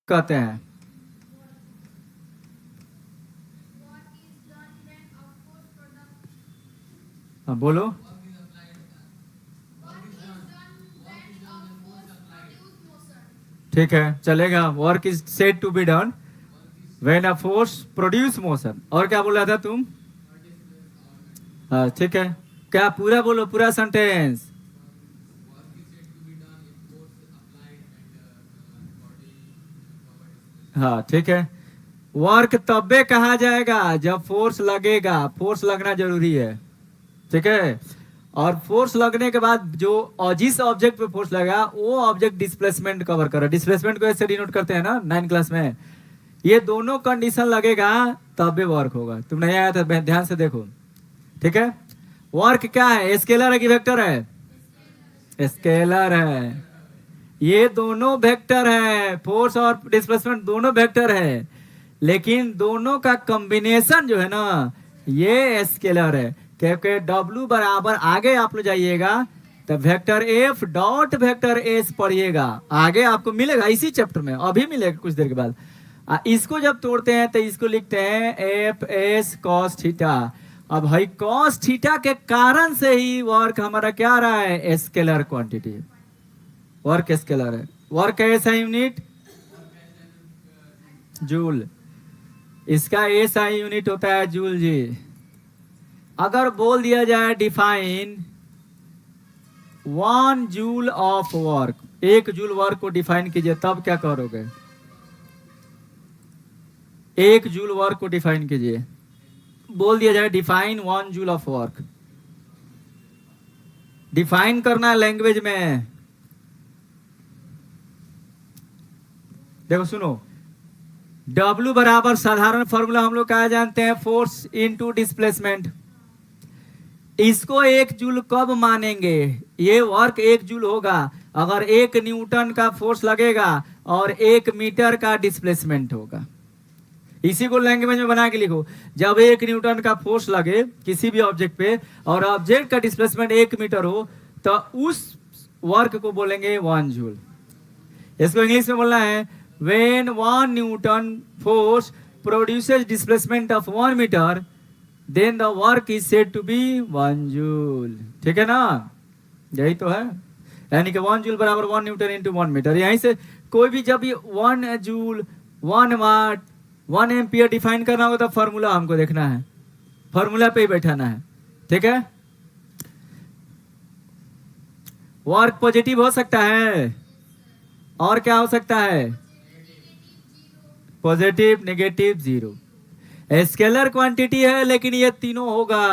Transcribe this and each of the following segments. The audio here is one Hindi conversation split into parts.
कहते हैं। हाँ बोलो। ठीक है चलेगा। Work is said to be done when a force produce motion. और क्या बोल रहा था तुम? हाँ ठीक है। क्या पूरा बोलो, पूरा सेंटेंस। हाँ ठीक है। वर्क तबे कहा जाएगा जब फोर्स लगेगा। फोर्स लगना जरूरी है। ठीक है। और फोर्स लगने के बाद जो जिस ऑब्जेक्ट पे फोर्स लगा वो ऑब्जेक्ट डिस्प्लेसमेंट कवर कर रहा है। डिस्प्लेसमेंट को ऐसे डिनोट करते हैं ना 9 क्लास में। ये दोनों कंडीशन लगेगा तबे वर्क होगा। तुम नहीं आया था, ध्यान से देखो। ठीक है। वर्क क्या है, स्केलर है कि वेक्टर है? स्केलर है। ये दोनों वेक्टर है, फोर्स और डिस्प्लेसमेंट दोनों वेक्टर है। लेकिन दोनों का कॉम्बिनेशन जो है ना ये स्केलर है। क्योंकि W बराबर आगे आप लोग जाइएगा तो vector F dot vector S पढ़िएगा। आगे आपको मिलेगा इसी चैप्टर में, अभी मिलेगा कुछ देर के बाद। इसको जब तोड़ते हैं तो इसको लिखते हैं एफ एस कॉस थीटा। अब भाई कॉस थीटा के कारण से ही वर्क हमारा क्या आ रहा है, स्केलर क्वांटिटी। वर्क स्केलर है। वर्क ऐसा यूनिट जूल। इसका ऐसा यूनिट होता है जूल जी। अगर बोल दिया जाए define 1 joule of work, 1 joule work को डिफाइन कीजिए, तब क्या करोगे? 1 जूल वर्क को डिफाइन कीजिए। बोल दिया जाए define 1 joule of work. Define करना है लैंग्वेज में। देखो सुनो, W बराबर साधारण फॉर्मूला हम लोग क्या जानते हैं, फोर्स इनटू डिस्प्लेसमेंट। इसको 1 जूल कब मानेंगे? ये वर्क 1 जूल होगा अगर 1 न्यूटन का फोर्स लगेगा और 1 मीटर का डिस्प्लेसमेंट होगा। इसी को लैंग्वेज में बना के लिखो। जब 1 न्यूटन का फोर्स लगे किसी भी ऑब्जेक्ट पे और ऑब्जेक्ट का डिस्प्लेसमेंट 1 मीटर हो तो उस वर्क को बोलेंगे 1 जूल। इसको इंग्लिश में बोलना है when 1 newton force produces displacement of 1 metre then the work is said to be 1 joule. ठीक है ना, यही तो है। यानी कि 1 जूल बराबर 1 न्यूटन इंटू 1 मीटर। यहीं से कोई भी जब ये 1 जूल 1 वाट 1 एम्पियर डिफाइन करना होगा तो फॉर्मूला हमको देखना है, फॉर्मूला पे ही बैठाना है। ठीक है। वर्क पॉजिटिव हो सकता है और क्या हो सकता है, positive negative zero. Scalar quantity है लेकिन ये तीनों होगा।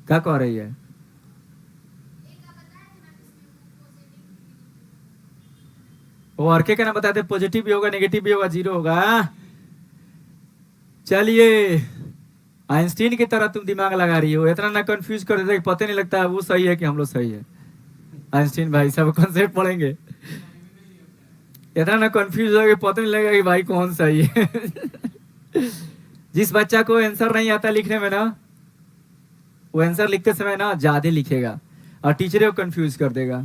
क्या कह रही है? वर्क के ना बताते, पॉजिटिव भी होगा नेगेटिव भी होगा जीरो होगा। चलिए आइंस्टीन की तरह तुम दिमाग लगा रही हो, इतना ना कंफ्यूज कर देते कि पता नहीं लगता है वो सही है कि हम लोग सही है। आइंस्टीन भाई सब कॉन्सेप्ट पढ़ेंगे, इतना ना कंफ्यूज हो कि पता नहीं लगेगा कि भाई कौन सही है। जिस बच्चा को आंसर नहीं आता लिखने में ना, वो आंसर लिखते समय ना ज्यादा लिखेगा और टीचर को कंफ्यूज कर देगा।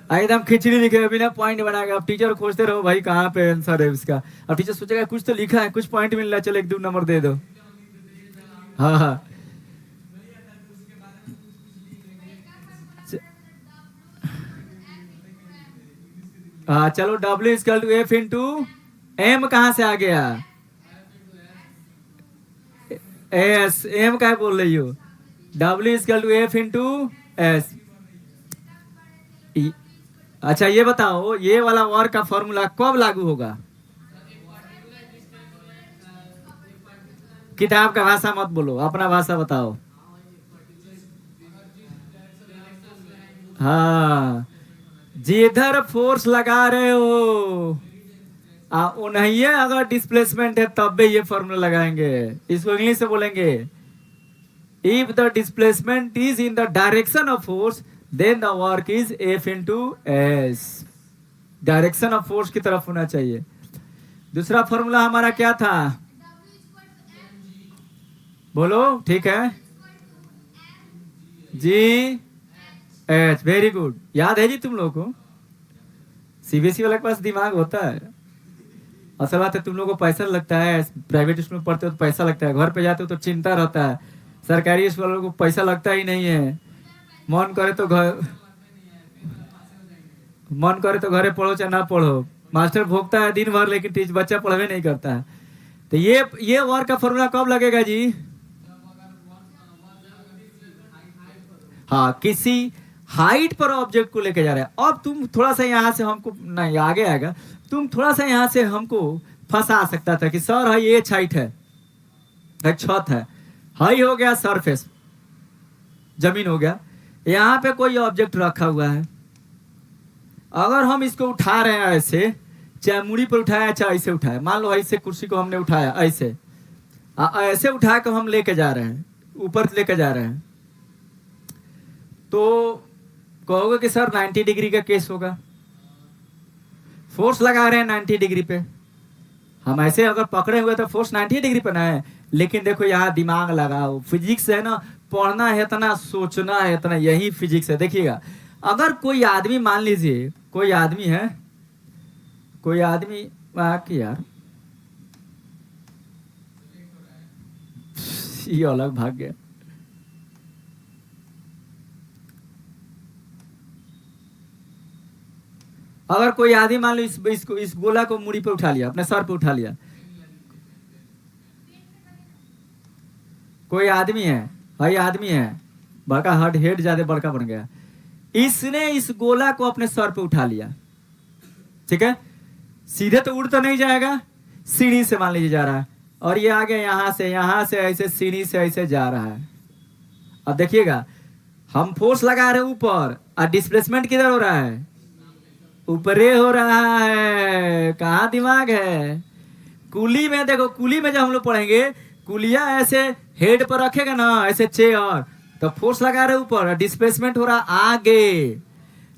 एकदम खिचड़ी लिखे बिना पॉइंट बनाएगा। अब टीचर खोजते रहो भाई कहाँ पे आंसर है उसका। अब टीचर सोचेगा कुछ तो लिखा है, कुछ पॉइंट मिल रहा है, चलो 1-2 नंबर दे दो। हाँ हाँ। हाँ चलो W equal to F into M कहाँ से आ गया? S। M क्या बोल रही हो? W equal to F into S। अच्छा ये बताओ ये वाला वर्क का फॉर्मूला कब लागू होगा? किताब का भाषा मत बोलो, अपना भाषा बताओ। हाँ, जिधर फोर्स लगा रहे हो उन्हीं अगर डिस्प्लेसमेंट है तब भी ये फॉर्मूला लगाएंगे। इसको इंग्लिश से बोलेंगे if the displacement is in the direction of force then the work is F into S. Direction of force की तरफ होना चाहिए। दूसरा फॉर्मूला हमारा क्या था? बोलो। ठीक है, जी एच। वेरी गुड, याद है जी तुम लोगों को। सीबीएसई वाले के पास दिमाग होता है। असल बात है, तुम लोगों को पैसा लगता है, प्राइवेट स्कूल में पढ़ते हो तो पैसा लगता है, घर पे जाते हो तो चिंता रहता है। सरकारी स्कूल वालों को पैसा लगता ही नहीं है। मन करे तो घर, मन करे तो घरे पढ़ो चाहे ना पढ़ो, मास्टर भोगता है दिन भर लेकिन बच्चा पढ़वे नहीं करता है। तो ये वर्क का फॉर्मूला कब लगेगा जी? हाँ, किसी हाइट पर ऑब्जेक्ट को लेके जा रहा है। अब तुम थोड़ा सा यहाँ से हमको नहीं आगे आएगा, तुम थोड़ा सा यहाँ से हमको फंसा सकता था कि सर हाई ये हाइट है, एक छत है, हाई हो गया सरफेस, जमीन हो गया, यहाँ पे कोई ऑब्जेक्ट रखा हुआ है। अगर हम इसको उठा रहे हैं ऐसे, चाहे मुड़ी पर उठाया चाहे ऐसे उठाया, मान लो ऐसे कुर्सी को हमने उठाया, ऐसे ऐसे उठा कर हम लेके जा रहे हैं, ऊपर लेके जा रहे हैं, तो कहोगे कि सर 90 डिग्री का केस होगा। फोर्स लगा रहे हैं 90 डिग्री पे, हम ऐसे अगर पकड़े हुए तो फोर्स 90 डिग्री पे ना है, लेकिन देखो यहाँ दिमाग लगाओ, फिजिक्स है ना, पढ़ना है इतना, सोचना है इतना, यही फिजिक्स है। देखिएगा, अगर कोई आदमी, मान लीजिए कोई आदमी है, कोई आदमी कि यार ये अलग भाग गया। अगर कोई आदमी मान लो इस गोला को मुड़ी पे उठा लिया, अपने सर पे उठा लिया, कोई आदमी है, भाई आदमी है, बड़का हेड ज्यादा बड़का बन गया, इसने इस गोला को अपने सर पे उठा लिया, ठीक है, सीधे तो उड़ तो नहीं जाएगा, सीढ़ी से मान लीजिए जा रहा है, और ये आगे यहाँ से ऐसे सीढ़ी से ऐसे जा रहा है। अब देखिएगा, हम फोर्स लगा रहे हैं ऊपर, और डिस्प्लेसमेंट किधर हो रहा है? ऊपरे हो रहा है। कहाँ दिमाग है? कुली में देखो, कुली में जब हम लोग पढ़ेंगे, कुलिया ऐसे हेड पर रखेगा ना, ऐसे चेयर, तो फोर्स लगा रहे ऊपर, डिस्प्लेसमेंट हो रहा आगे।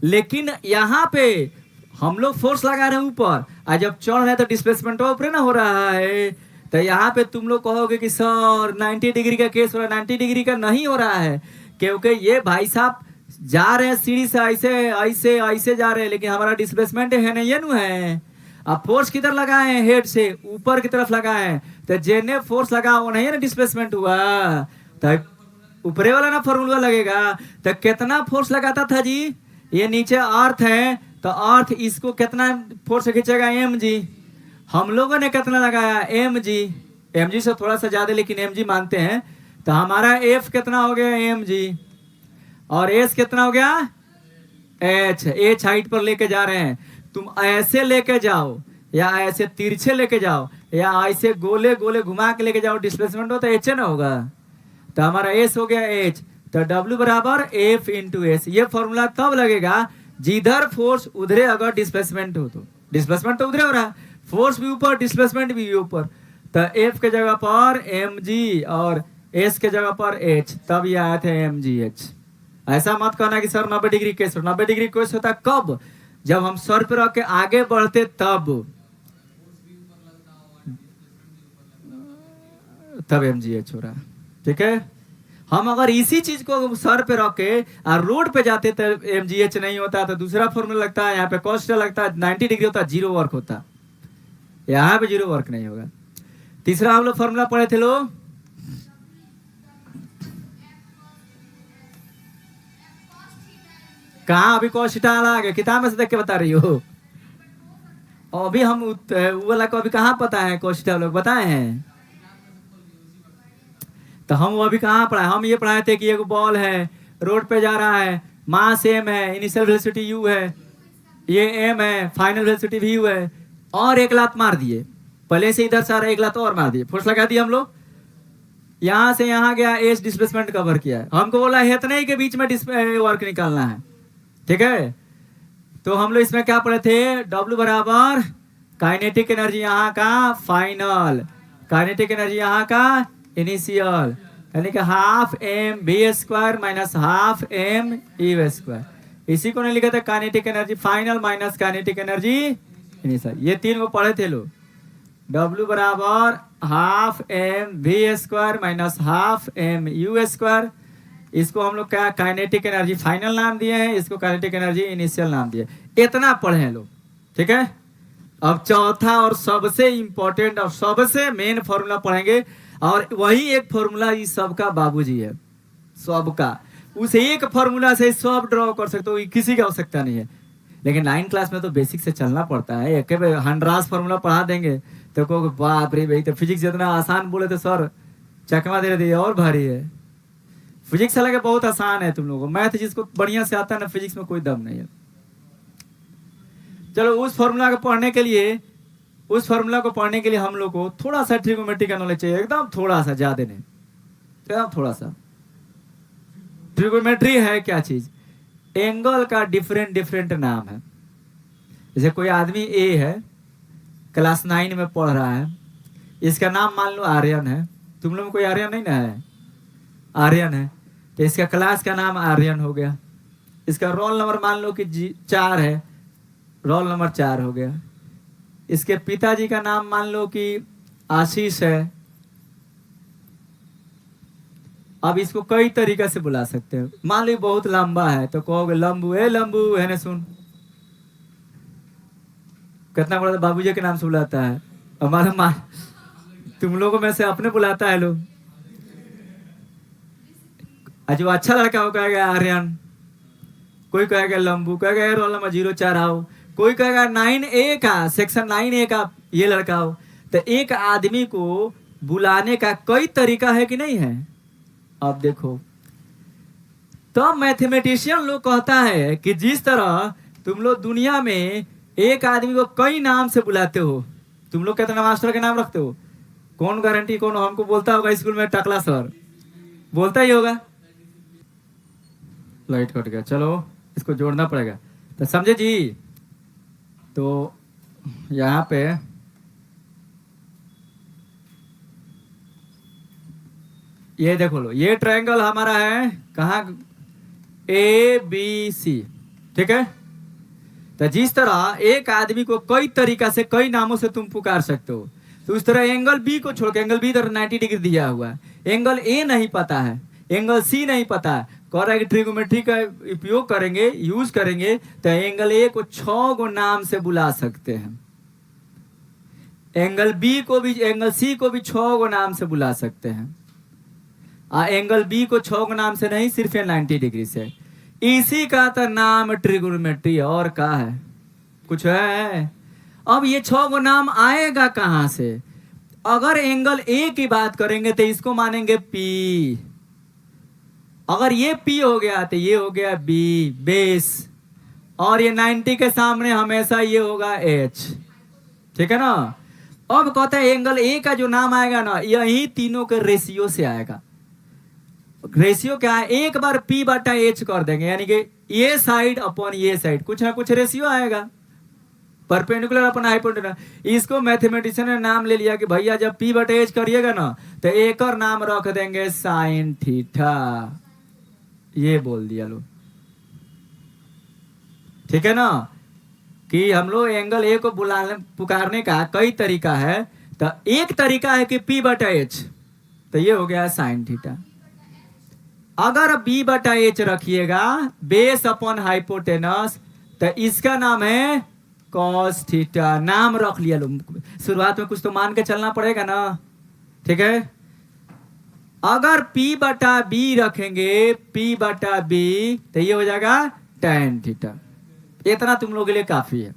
लेकिन यहाँ पे हम लोग फोर्स लगा रहे हैं ऊपर, और जब चढ़ रहे हैं तो डिस्प्लेसमेंट ऊपर ना हो रहा है। तो यहाँ पे तुम लोग कहोगे कि सर 90 डिग्री का केस हो रहा है, 90 डिग्री का नहीं हो रहा है, क्योंकि ये भाई साहब जा रहे हैं सीढ़ी से ऐसे ऐसे ऐसे जा रहे हैं, लेकिन हमारा डिस्प्लेसमेंट है नहीं, ये नु है। अब फोर्स किधर लगाए हैं? हेड से ऊपर की तरफ लगाए हैं, तो जेने फोर्स लगा वो नहीं है ना डिस्प्लेसमेंट हुआ, तो ऊपरे वाला ना फॉर्मूला लगेगा। तो कितना फोर्स लगाता था जी? ये नीचे अर्थ है, तो अर्थ इसको कितना फोर्स खींचेगा? M G. हम लोगों ने कितना लगाया? M G. एम जी से थोड़ा सा ज्यादा, लेकिन एम जी मानते हैं। तो हमारा एफ कितना हो गया? M G. और एस कितना हो गया? एच। एच हाइट पर लेके जा रहे हैं। तुम ऐसे लेके जाओ, या ऐसे तिरछे लेके जाओ, या ऐसे गोले गोले घुमा के लेके जाओ, डिस्प्लेसमेंट हो तो एच ना होगा। तो हमारा एस हो गया एच। तो डब्ल्यू बराबर एफ इंटू एस। ये फॉर्मूला तब लगेगा जिधर फोर्स उधरे अगर डिस्प्लेसमेंट हो, तो डिस्प्लेसमेंट तो उधरे हो रहा है, फोर्स भी ऊपर, डिस्प्लेसमेंट भी ऊपर। तो एफ के जगह पर एम जी और एस के जगह पर एच, तब ये आए थे एम जी एच। ऐसा मत कहना कि sir 90 degree case. 90 degree case होता कब? जब हम सर पे रख के आगे बढ़ते तब एम जी एच हो रहा। ठीक है, हम अगर इसी चीज को सर पे रख के और रोड पे जाते तो एम जी एच नहीं होता, तो दूसरा फॉर्मूला लगता है, यहाँ पे कॉस्ट लगता है, 90 डिग्री होता, जीरो वर्क होता, यहाँ पे जीरो वर्क नहीं होगा। तीसरा हम लोग फॉर्मूला पढ़े थे लोग, कहा? अभी कॉस्ट आ गया, किताब में से देख के बता रही हो। अभी हम वाला को अभी कहाँ पता है? कॉस्ट लोग बताए हैं, तो हम वो अभी कहाँ पढ़ाए? हम ये पढ़ाए थे कि एक बॉल है, रोड पे जा रहा है, मास एम है, इनिशियल वेलोसिटी यू है, ये एम है, फाइनल वेलोसिटी भी यू है, और एक लात मार दिए, पहले से इधर से आ रहा है, एक लात और मार दिए, फोर्स लगा दिया हम लोग, यहाँ से यहाँ गया, एस डिस्प्लेसमेंट कवर किया है, हमको बोला है इतने ही के बीच में वर्क निकालना है। ठीक है, तो हम लोग इसमें क्या पढ़े थे? डब्ल्यू बराबर काइनेटिक एनर्जी यहाँ का फाइनल, काइनेटिक एनर्जी यहाँ का इनिशियल, यानी कि half M B square minus half M E square. इसी को नहीं लिखा था kinetic energy final minus kinetic energy initial. ये तीन को पढ़े थे लोग। डब्ल्यू बराबर half M B square minus half M U square, इसको हम लोग क्या काइनेटिक एनर्जी फाइनल नाम दिए हैं, इसको काइनेटिक एनर्जी इनिशियल नाम दिए। इतना पढ़े हैं लोग, ठीक है। अब चौथा और सबसे इंपॉर्टेंट और सबसे मेन फॉर्मूला पढ़ेंगे, और वही एक फॉर्मूला इस सबका बाबूजी है, सबका। उस एक फॉर्मूला से सब ड्रॉ कर सकते हो, किसी की आवश्यकता नहीं है। लेकिन 9 क्लास में तो बेसिक से चलना पड़ता है। एक हंड्रास फॉर्मूला पढ़ा देंगे तो को बाप रे भाई, तो फिजिक्स जितना आसान बोले तो सर चकमा दे दिए, और भारी है। फिजिक्स हालांकि बहुत आसान है तुम लोगों को, मैथ जिसको बढ़िया से आता है ना, फिजिक्स में कोई दम नहीं है। चलो उस फॉर्मूला को पढ़ने के लिए, उस फॉर्मूला को पढ़ने के लिए हम लोग को थोड़ा सा ट्रिगोमेट्री का नॉलेज चाहिए, एकदम थोड़ा सा, ज्यादा नहीं, एकदम थोड़ा सा। ट्रिगोमेट्री है क्या चीज? एंगल का डिफरेंट डिफरेंट नाम है। जैसे कोई आदमी ए है, क्लास 9 में पढ़ रहा है, इसका नाम मान लो आर्यन है। तुम लोग में कोई आर्यन नहीं ना है? आर्यन है तो इसका क्लास का नाम आर्यन हो गया। इसका रोल नंबर मान लो कि 4 है, रोल नंबर 4 हो गया। इसके पिताजी का नाम मान लो कि आशीष है। अब इसको कई तरीका से बुला सकते हैं। मान लो बहुत लंबा है तो कहोगे लंबू, ए लंबू है ना, सुन कितना बड़ा बाबूजी के नाम से बुलाता है। हमारा माँ तुम लोगों में से अपने बुलाता है लोग। जो अच्छा लड़का हो कहेगा आर्यन, कोई कहेगा लंबू, कहेगा रोल नंबर 04 आओ, कोई कहेगा 9A का, सेक्शन 9A का ये लड़का हो। तो एक आदमी को बुलाने का कई तरीका है कि नहीं है? अब देखो, तो मैथमेटिशियन लोग कहता है कि जिस तरह तुम लोग दुनिया में एक आदमी को कई नाम से बुलाते हो, तुम लोग कितना मास्टर के नाम रखते हो? कौन गारंटी कौन हमको बोलता होगा स्कूल में? टकला सर बोलता ही होगा। लाइट कट गया, चलो इसको जोड़ना पड़ेगा। तो समझे जी? तो यहाँ पे ये देखो लो, ये ट्रायंगल हमारा है कहाँ? ABC, ठीक है। तो जिस तरह एक आदमी को कई तरीका से कई नामों से तुम पुकार सकते हो, तो उस तरह एंगल बी को छोड़ के, एंगल बी इधर 90 डिग्री दिया हुआ है, एंगल ए नहीं पता है, एंगल सी नहीं पता है, कह रहा है कि ट्रिगोमेट्री का उपयोग करेंगे, यूज करेंगे, तो एंगल ए को 6 गो नाम से बुला सकते हैं, एंगल बी को भी, एंगल सी को भी 6 गो नाम से बुला सकते हैं। एंगल बी को 6 गो नाम से नहीं, सिर्फ 90 डिग्री से। इसी का तो नाम ट्रिगोनोमेट्री, और का है? कुछ है? अब ये 6 गो नाम आएगा कहां से? अगर एंगल ए की बात करेंगे तो इसको मानेंगे पी, अगर ये पी हो गया तो ये हो गया बी, बेस, और ये 90 के सामने हमेशा ये होगा एच, ठीक है ना। अब कहते हैं एंगल ए का जो नाम आएगा ना, यही तीनों के रेशियो से आएगा। रेशियो क्या है? एक बार P बटा H कर देंगे, यानी कि ये साइड अपॉन ये साइड, कुछ ना कुछ रेशियो आएगा, परपेंडिकुलर अपन हाइपोटेन्यूज। इसको मैथमेटिशियन ने नाम ले लिया कि भैया जब P बटा H करिएगा ना, तो एक और नाम रख देंगे साइन थीटा, ये बोल दिया लो, ठीक है ना। कि हम लोग एंगल ए को बुलाने पुकारने का कई तरीका है। तो एक तरीका है कि P बटा H, तो ये हो गया साइन थीटा। अगर B बटा H रखिएगा बेस अपॉन हाइपोटेनस, तो इसका नाम है कॉस थीटा, नाम रख लिया लो। शुरुआत में कुछ तो मान के चलना पड़ेगा ना, ठीक है। अगर P बटा B रखेंगे, P बटा B, तो ये हो जाएगा tan थीटा। इतना तुम लोगों के लिए काफी है।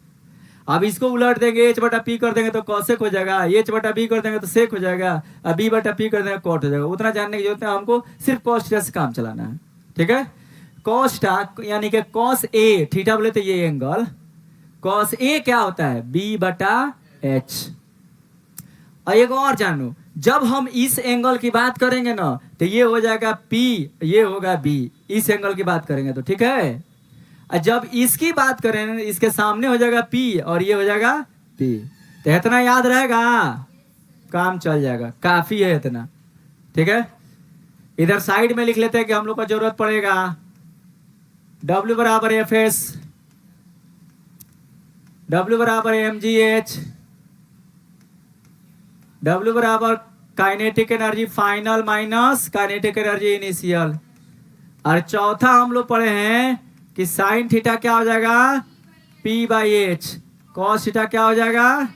अब इसको उलट देंगे, H बटा P कर देंगे तो कॉसेक हो जाएगा, H बटा B कर देंगे तो सेक हो जाएगा, अब B बटा P कर देंगे कॉट हो जाएगा। उतना जानने की जरूरत है, हमको सिर्फ कॉस थीटा से काम चलाना है, ठीक है। कॉस थीटा यानी कि कॉस ए, थीटा बोले तो ये एंगल, कॉस ए क्या होता है? B बटा H। और एक और जानो, जब हम इस एंगल की बात करेंगे ना, तो ये हो जाएगा P, ये होगा B, इस एंगल की बात करेंगे तो, ठीक है। जब इसकी बात करें, इसके सामने हो जाएगा P और ये हो जाएगा P। तो इतना याद रहेगा, काम चल जाएगा, काफी है इतना, ठीक है। इधर साइड में लिख लेते हैं कि हम लोग को जरूरत पड़ेगा W बराबर FS, W बराबर mgh, W बराबर kinetic energy final minus kinetic energy initial, और चौथा हम लोग पढ़े हैं कि साइन थीटा क्या हो जाएगा, P by H, cos theta क्या हो जाएगा,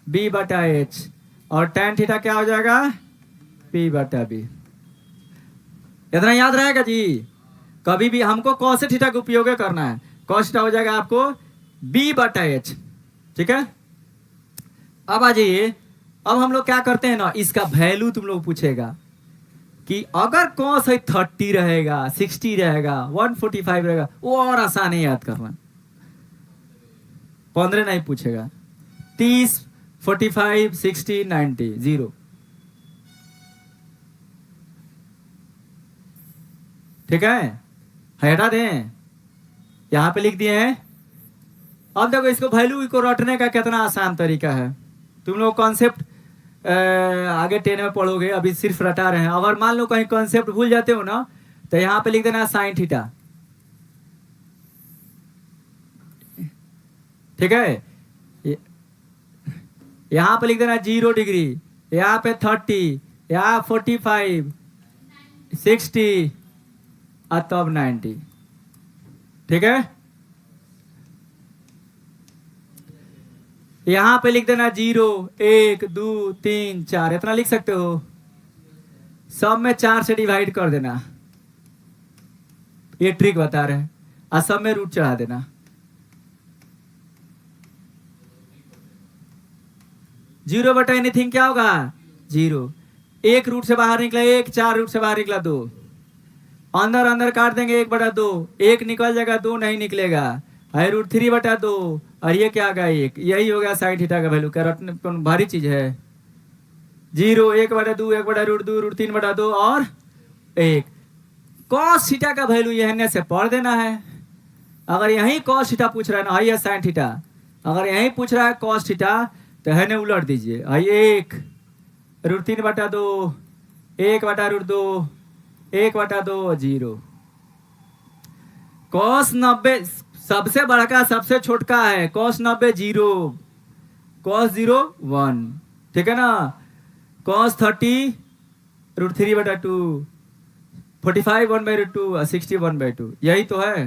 बी बटा एच, और टेन थीटा क्या हो जाएगा, पी बटा बी। इतना याद रहेगा जी। कभी भी हमको कॉस थीटा का उपयोग करना है, कॉस थीटा हो जाएगा आपको बी बटा एच। ठीक है, अब आ जाइए। अब हम लोग क्या करते हैं ना, इसका वैल्यू तुम लोग पूछेगा कि अगर कॉस है 30 रहेगा, 60 रहेगा, 145 रहेगा, वो और आसान है याद करना। 15 नहीं पूछेगा, 30, 45, 60, 90, 0। ठीक है, हटा दें, यहां पे लिख दिए हैं। अब देखो इसको वैल्यू को रटने का कितना आसान तरीका है। तुम लोग कॉन्सेप्ट आगे 10 में पढ़ोगे, अभी सिर्फ रटा रहे हैं। अगर मान लो कहीं कॉन्सेप्ट भूल जाते हो ना, तो यहाँ पे लिख देना साइन थीटा। ठीक है, यहाँ पे लिख देना 0 डिग्री, यहाँ पे 30, यहाँ 45, 60 और तब 90। ठीक है, यहां पे लिख देना 0, 1, 2, 3, 4, इतना लिख सकते हो। सब में 4 से डिवाइड कर देना, ये ट्रिक बता रहे हैं। और सब में रूट चढ़ा देना। 0 बटा एनीथिंग क्या होगा, 0। 1 रूट से बाहर निकला 1, 4 रूट से बाहर निकला 2, अंदर अंदर काट देंगे 1 बटा 2, 1 निकल जाएगा, 2 नहीं निकलेगा, है रूट 3 बटा 2, और ये क्या आ गया 1। यही हो गया साइन थीटा का वैल्यू। क्या रटने कौन भारी चीज है। 0, 1 बटा 2, 1 बटा रूट 2, रूट 3 बटा 2 और 1। कॉस थीटा का वैल्यू यही से पढ़ देना है। अगर यही कॉस थीटा पूछ रहा है ना, ये साइन थीटा, अगर यही पूछ रहा है कॉस थीटा, तो है ना उलट दीजिए। 1 रूट 3 बटा 2, 1 बटा रूट 2, 1 बटा 2, 0। कॉस 90 सबसे बड़का सबसे छोटका है, कॉस 90 0, कॉस 0 1। ठीक है ना, कॉस 30 रूट 3 बटा 2, 45 1 बाई रूट 2, 60 1 बाई 2। यही तो है,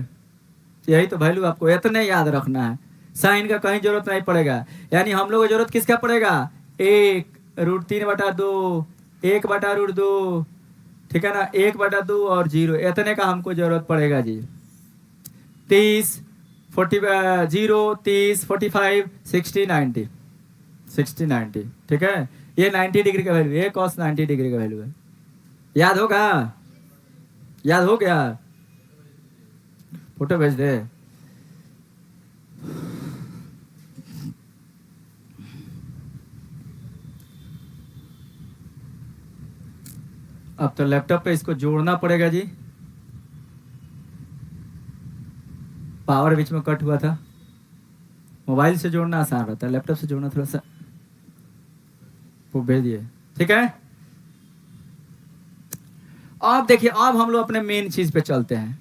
यही तो वैल्यू आपको इतने याद रखना है। साइन का कहीं जरूरत नहीं पड़ेगा। यानी हम लोग को जरूरत किसका पड़ेगा, 1 रूट 3 बटा 2, 1 बटा रूट 2, ठीक है ना, 1 बटा 2 और 0, इतने का हमको जरूरत पड़ेगा जी। 30, 0, 30, 45, 60, 90, 60, 90। ठीक है, ये 90 डिग्री का वैल्यू, ये कॉस 90 डिग्री का वैल्यू है। याद होगा, याद हो गया, फोटो भेज दे। अब तो लैपटॉप पे इसको जोड़ना पड़ेगा जी। पावर बीच में कट हुआ था। मोबाइल से जोड़ना आसान रहता है, लैपटॉप से जोड़ना थोड़ा सा। वो भेज दिए। ठीक है, अब देखिए, अब हम लोग अपने मेन चीज पे चलते हैं।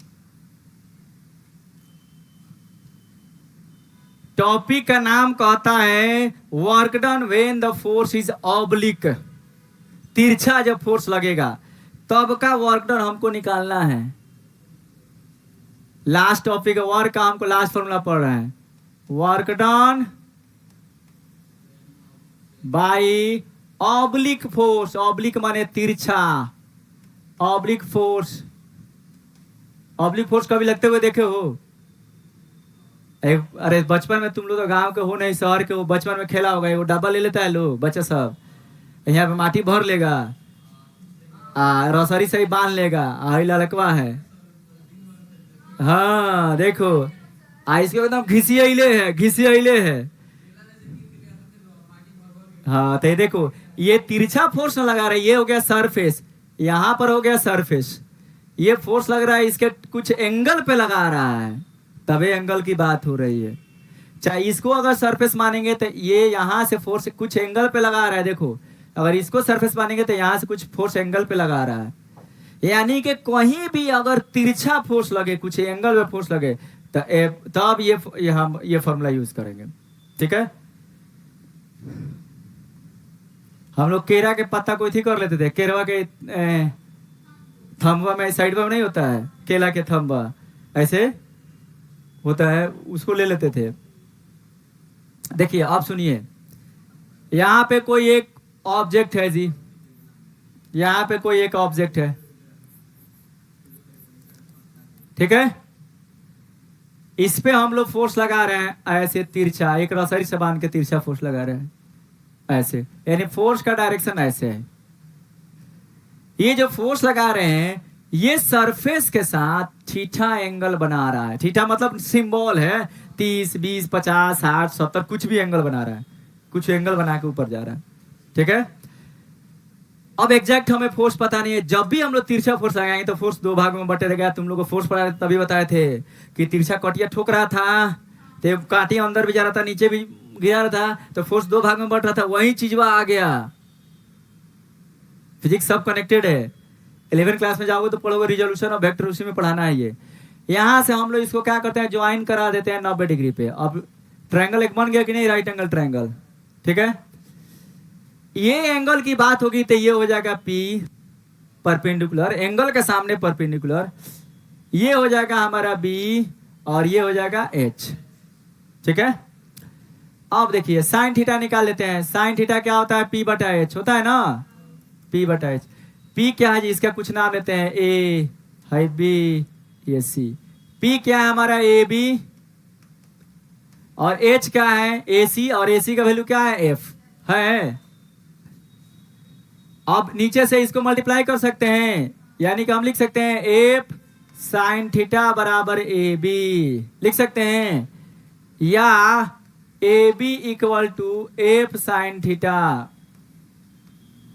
टॉपिक का नाम कहता है work done when the force is oblique. तिरछा जब फोर्स लगेगा तब का वर्क डन हमको निकालना है। लास्ट टॉपिक वर्क का हमको लास्ट फॉर्मूला पढ़ रहे हैं, work done by oblique force. Oblique माने तिरछा, ऑब्लिक फोर्स। ऑब्लिक फोर्स कभी लगते हुए देखे हो? अरे बचपन में तुम लोग तो गांव के हो नहीं, शहर के हो, बचपन में खेला होगा। वो डब्बा ले लेता है लोग, बच्चा सब यहाँ पे माटी भर लेगा, रसरी से ही बांध लेगा, लड़कवा है। हाँ देखो, इसके एकदम घिसियले है, घिसियले है। हाँ तो ये देखो, ये तिरछा फोर्स न लगा रहा है, ये हो गया सरफेस, यहाँ पर हो गया सरफेस। ये फोर्स लग रहा है इसके कुछ एंगल पे लगा रहा है, तबे एंगल की बात हो रही है। चाहे इसको अगर सरफेस मानेंगे तो ये यहाँ से फोर्स कुछ एंगल पे लगा रहा है। देखो, अगर इसको सरफेस मानेंगे तो यहाँ से कुछ फोर्स एंगल पे लगा रहा है। यानी कि कहीं भी अगर तिरछा फोर्स लगे, कुछ एंगल पे फोर्स लगे, तब ये फॉर्मूला यूज करेंगे। ठीक है, हम लोग केरा के पत्ता को थी कर लेते थे, केरवा के थंबा में साइड में नहीं होता है, केला के थंबा ऐसे होता है, उसको ले लेते थे। देखिए आप सुनिए, यहाँ पे कोई एक ऑब्जेक्ट है जी, यहाँ पे कोई एक ऑब्जेक्ट है, ठीक है। इस पे हम लोग फोर्स लगा रहे हैं ऐसे तिरछा, एक रसरी से बांध के तिरछा फोर्स लगा रहे हैं ऐसे, यानी फोर्स का डायरेक्शन ऐसे है। ये जो फोर्स लगा रहे हैं ये सरफेस के साथ थीटा एंगल बना रहा है। थीटा मतलब सिंबल है, 30, 20, 50, 60, 70 कुछ भी एंगल बना रहा है, कुछ एंगल बना के ऊपर जा रहा है, ठीक है। अब एग्जैक्ट हमें फोर्स पता नहीं है, जब भी हम लोग तिरछा फोर्स लगाएंगे तो फोर्स दो भागों में बटेगा। तुम लोग को फोर्स पढ़ा तभी बताए थे कि तिरछा कटिया ठोक रहा था तो काटिया अंदर भी जा रहा था, नीचे भी गिरा रहा था, तो फोर्स दो भागों में बट रहा था। वही चीज वह आ गया। फिजिक्स सब कनेक्टेड है। 11 क्लास में जाओगे तो पढ़ोगे रिजोल्यूशन और वेक्टर, उसी में पढ़ाना है ये। यहाँ से हम लोग इसको क्या करते हैं, ज्वाइन करा देते हैं 90 डिग्री पे। अब ट्रायंगल एक बन गया कि नहीं, राइट एंगल ट्रायंगल, ठीक है। ये एंगल की बात होगी तो ये हो जाएगा P परपेंडिकुलर, एंगल के सामने परपेंडिकुलर, ये हो जाएगा हमारा B और ये हो जाएगा H, ठीक है। अब देखिए साइन थीटा निकाल लेते हैं। साइन थीटा क्या होता है, P बटा H होता है ना, P बटा H। P क्या है जी, इसका कुछ नाम लेते हैं, A है, B ये C। P क्या है हमारा AB और H क्या है AC, और AC का वैल्यू क्या है F है। अब नीचे से इसको मल्टीप्लाई कर सकते हैं, यानी कि हम लिख सकते हैं F साइन थीटा बराबर AB लिख सकते हैं, या AB equal to F sine theta.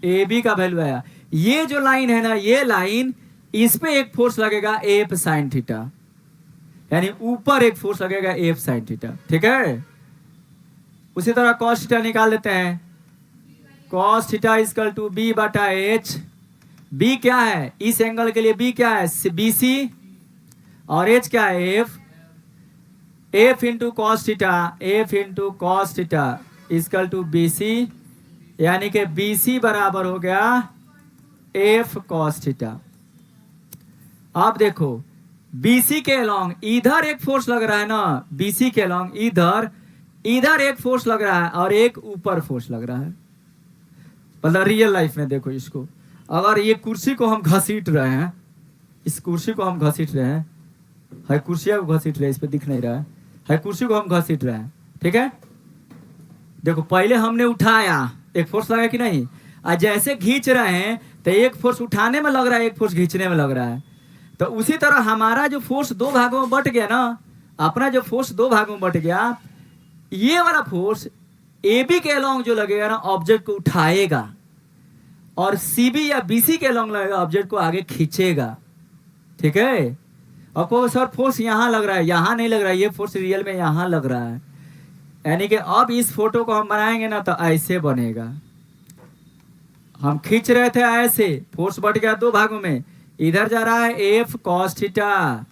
AB का वैल्यू आया, ये जो लाइन है ना, ये लाइन, इस पे एक फोर्स लगेगा F साइन थीटा, यानी ऊपर एक फोर्स लगेगा F साइन थीटा, ठीक है। उसी तरह कॉस थीटा निकाल लेते हैं। Cos theta equal to B बटा H। B क्या है, इस एंगल के लिए B क्या है, BC, और H क्या है F। F into cos theta, F into cos theta equal to BC, यानी कि BC बराबर हो गया F कॉस थीटा। अब देखो BC के अलोंग इधर एक फोर्स लग रहा है ना, BC के अलोंग इधर एक फोर्स लग रहा है और एक ऊपर फोर्स लग रहा है। मतलब रियल लाइफ में देखो इसको, अगर ये कुर्सी को हम घसीट रहे हैं, इस कुर्सी को हम घसीट रहे हैं, है कुर्सिया को घसीट रहे हैं, इस पे दिख नहीं रहा है कुर्सी को हम घसीट रहे हैं, ठीक है। देखो पहले हमने उठाया, एक फोर्स लगा कि नहीं, और जैसे खींच रहे हैं तो एक फोर्स उठाने में लग रहा है, एक फोर्स खींचने में लग रहा है। तो उसी तरह हमारा जो फोर्स दो भागों में बट गया ना, अपना जो फोर्स दो भागों में बट गया, ये वाला फोर्स AB के अलोंग जो लगेगा ना, ऑब्जेक्ट को उठाएगा, और CB या BC के अलोंग लगेगा, ऑब्जेक्ट को आगे खींचेगा, ठीक है। और कोई सर फोर्स यहाँ लग रहा है, यहाँ नहीं लग रहा है, ये फोर्स रियल में यहाँ लग रहा है। यानी कि अब इस फोटो को हम बनाएंगे ना तो ऐसे बनेगा। हम खींच रहे थे ऐसे, फोर्स बढ़ गया दो भागों में, इधर जा रहा है F cos थीटा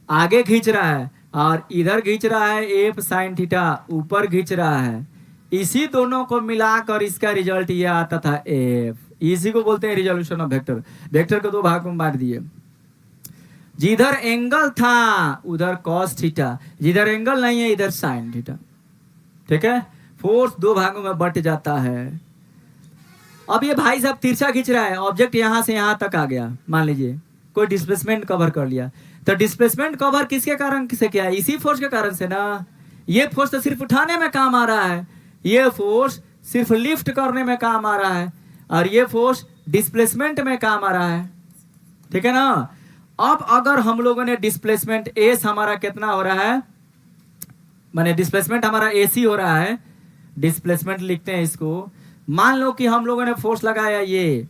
आगे खींच रहा है, और इधर खींच रहा है F sin थीटा ऊपर खींच रहा है। इसी दोनों को मिलाकर इसका रिजल्ट ये आता था F। इसी को बोलते हैं रिजोल्यूशन ऑफ वेक्टर। वेक्टर को दो भागों में बांट दिए, जिधर एंगल था उधर cos थीटा, जिधर एंगल नहीं है इधर sin थीटा, ठीक है। फोर्स दो भागों में बट जाता है। अब ये भाई साहब तिरछा खींच रहा है, ऑब्जेक्ट यहां से यहां तक आ गया, मान लीजिए कोई डिस्प्लेसमेंट कवर कर लिया, तो डिस्प्लेसमेंट कवर किसके कारण से किया है, इसी फोर्स के कारण से ना। ये फोर्स तो सिर्फ उठाने में काम आ रहा है, ये फोर्स सिर्फ लिफ्ट करने में काम आ रहा है, और ये फोर्स डिस्प्लेसमेंट में काम आ रहा है, ठीक है ना। अब अगर हम लोगों ने डिस्प्लेसमेंट एस हमारा कितना हो रहा है, माने डिस्प्लेसमेंट हमारा AC हो रहा है, डिस्प्लेसमेंट लिखते हैं इसको। मान लो कि हम लोगों ने फोर्स लगाया ये,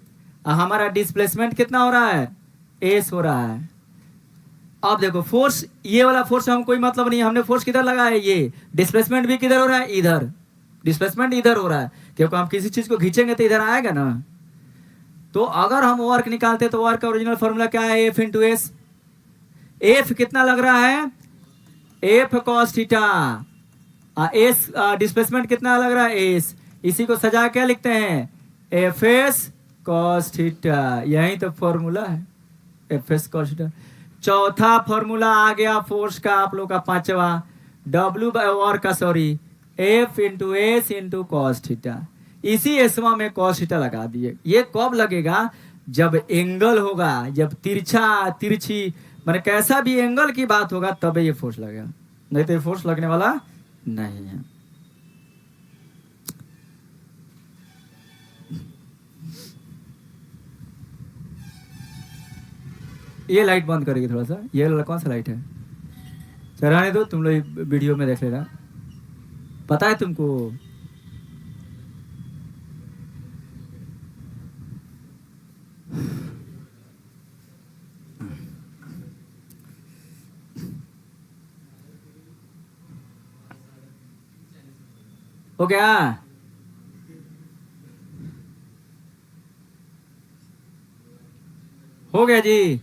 हमारा डिस्प्लेसमेंट कितना हो रहा है, S हो रहा है। अब देखो फोर्स, ये वाला फोर्स से हम कोई मतलब नहीं, हमने फोर्स किधर लगाया है, ये डिस्प्लेसमेंट भी किधर हो रहा है, इधर डिस्प्लेसमेंट इधर हो रहा है, क्योंकि हम किसी चीज को खींचेंगे तो इधर आएगा ना। तो अगर हम वर्क निकालते तो वर्क का ओरिजिनल फॉर्मूला क्या है, F इंटू एस। F कितना लग रहा है, F cos theta, S displacement कितना लग रहा है, S। इसी को सजा क्या लिखते हैं, FS cos थीटा, यही तो फॉर्मूला है। F S cos theta. चौथा फॉर्मूला आ गया फोर्स का आप लोग का पांचवा, डब्ल्यू बाय और का sorry F into S into cos theta. इसी एसवा में कॉस थीटा लगा दिए। ये कब लगेगा? जब एंगल होगा, जब तिरछा तिरछी माने कैसा भी एंगल की बात होगा तब ये फोर्स लगेगा, नहीं तो ये फोर्स लगने वाला नहीं है। ये लाइट बंद करेगी थोड़ा सा, ये कौन सा लाइट है? चलाने दो, तुम लोग वीडियो में देख लेना, पता है तुमको। हो गया? हो गया जी?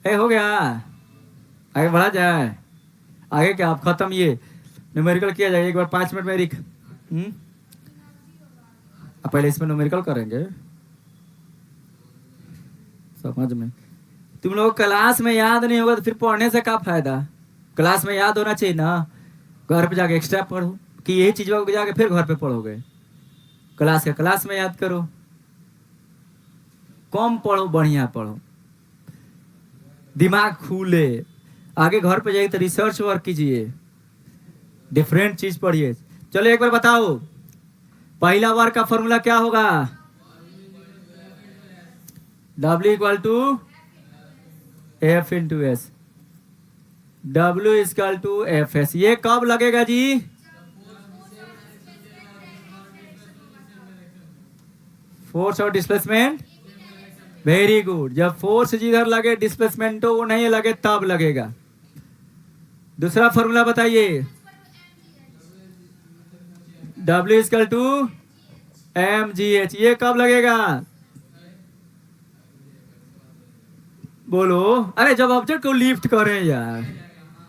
हो गया? आगे बढ़ा जाए? आगे क्या आप खत्म, ये न्यूमेरिकल किया जाए एक बार 5 मिनट में रिक। पहले इसमें न्यूमेरिकल करेंगे, समझ में। तुम लोग क्लास में याद नहीं होगा तो फिर पढ़ने से क्या फायदा? क्लास में याद होना चाहिए ना, घर पे जाके एक्स्ट्रा पढ़ो कि यही चीज जाके फिर घर पे पढ़ोगे। क्लास के क्लास में याद करो, कम पढ़ो बढ़िया पढ़ो, दिमाग खुले। आगे घर पे जाइए तो रिसर्च वर्क कीजिए, डिफरेंट चीज पढ़िए। चलो एक बार बताओ, पहला वर्ग का फॉर्मूला क्या होगा? W equal to F into S, W equal to F S. ये कब लगेगा जी? फोर्स और डिस्प्लेसमेंट, वेरी गुड। जब फोर्स जिधर लगे डिस्प्लेसमेंट वो नहीं लगे तब लगेगा। दूसरा फॉर्मूला बताइए। W equal to M G H, ये कब लगेगा? बोलो। अरे जब ऑब्जेक्ट को लिफ्ट करें यार,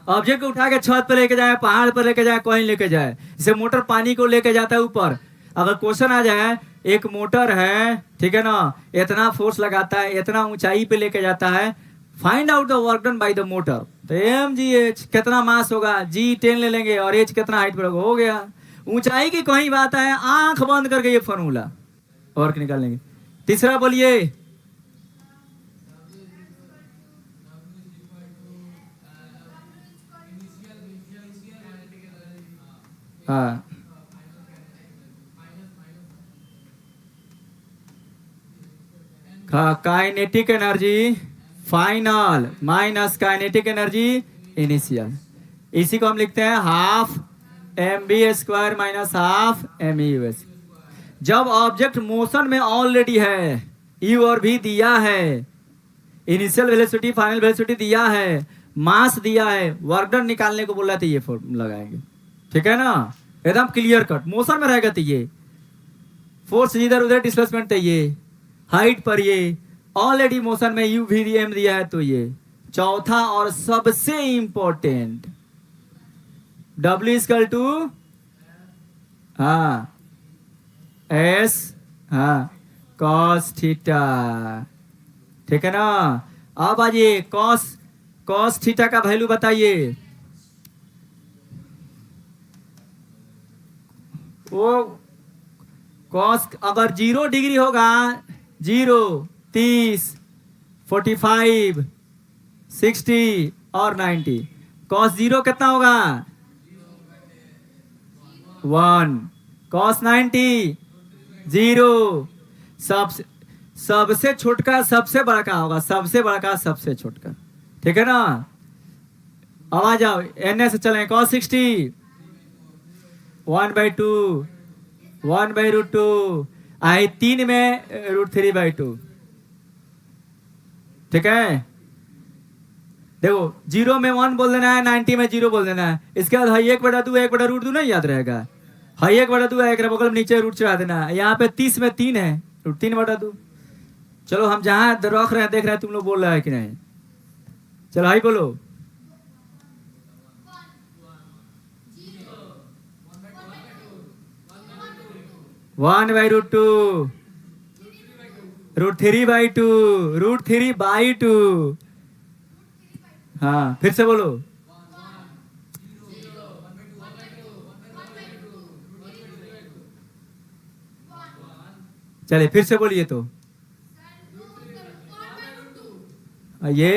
ऑब्जेक्ट को उठा के छत पर लेके जाए, पहाड़ पर लेके जाए, कहीं लेके जाए, जैसे मोटर पानी को लेके जाता है ऊपर। अगर क्वेश्चन आ जाए, एक मोटर है, ठीक है ना, इतना फोर्स लगाता है, इतना ऊंचाई पे लेके जाता है, find out the work done by the motor, तो एम जी एच कितना मास होगा, जी 10 ले लेंगे और एच कितना हाइट पर होगा, हो गया। ऊंचाई की कहीं बात है, आंख बंद करके ये फॉर्मूला वर्क निकाल लेंगे। तीसरा बोलिए। हाँ, kinetic energy final minus kinetic energy initial. इसी को हम लिखते हैं half M B square minus half M U S. जब ऑब्जेक्ट मोशन में ऑलरेडी है, यू और भी दिया है, इनिशियल वेलोसिटी फाइनल वेलोसिटी दिया है, मास दिया है, वर्क डन निकालने को बोला था, ये फॉर्मूला लगाएंगे। ठीक है ना, एकदम क्लियर कट। मोशन में रहेगा तो ये फोर्स इधर उधर डिस्प्लेसमेंट है, ये हाइट पर, ये ऑलरेडी मोशन में यू भी एम दिया है, तो ये चौथा और सबसे इंपॉर्टेंट W इक्वल टू हाँ एस हाँ कॉस थीटा। ठीक है ना। अब आइए कॉस थीटा का वैल्यू बताइए। वो कॉस अगर 0 डिग्री होगा, 0, 30, 45, 60 और 90, कॉस 0 कितना होगा? 1। कॉस 90 0। सबसे छोटका सबसे बड़ा का होगा, सबसे बड़ा का सबसे छोटका। ठीक है ना। अब आ जाओ एन से चलें। कॉस 60 1/2, 1/√2 आई 3 में √3/2। ठीक है। देखो 0 में 1 बोल देना है, 90 में 0 बोल देना है। इसके बाद हाई 1/2 1/√2 नहीं याद रहेगा। हाई 1/2 है, एक बगल में नीचे रूट चढ़ा देना है। यहाँ पे 30 में 3 है, √3/2। चलो हम जहां रख रहे हैं देख रहे हैं तुम लोग बोल रहे हैं कि नहीं। चलो हाई बोलो। One by √2 √3/2, √3/2। हाँ फिर से बोलो। चलिए फिर से बोलिए तो। ये